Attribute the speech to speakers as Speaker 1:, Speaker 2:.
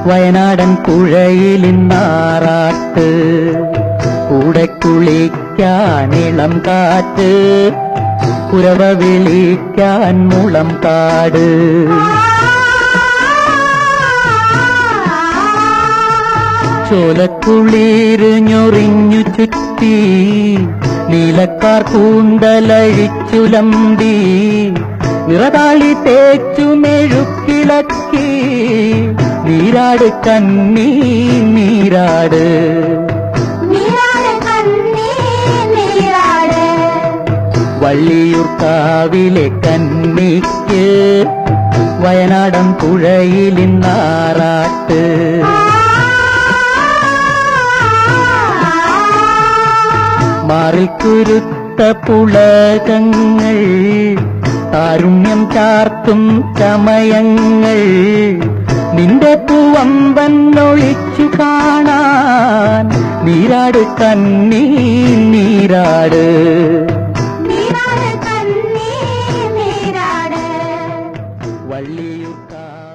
Speaker 1: വയനാടൻ പുഴയിലിന്നാറാട്ട്, കൂടെ കുളിക്കാൻ ഇളം കാറ്റ്, കുരവ വിളിക്കാൻ മുളം കാട്. ചോലക്കുളിരിഞ്ഞൊറിഞ്ഞു ചുറ്റി, നീലക്കാർ കൂന്തലഴിച്ചുലമ്പി, നിറതാളി തേച്ചു മെഴുക്കിളക്കി, നീരാട് കണ്ണീ നീരാട്. വള്ളിയൂർക്കാവിലെ കന്നിക്ക് വയനാടൻ പുഴയിലിന്നാറാട്ട്. മാറിൽ കുരുത്ത പുളകങ്ങൾ, താരുണ്യം ചാർത്തും ചമയങ്ങൾ, നിന്റെ പൂവമ്പൻ ഒളിച്ചു കാണാൻ, നീരാട് കണ്ണീ നീരാട്. വള്ളിയൂർക്കാവ്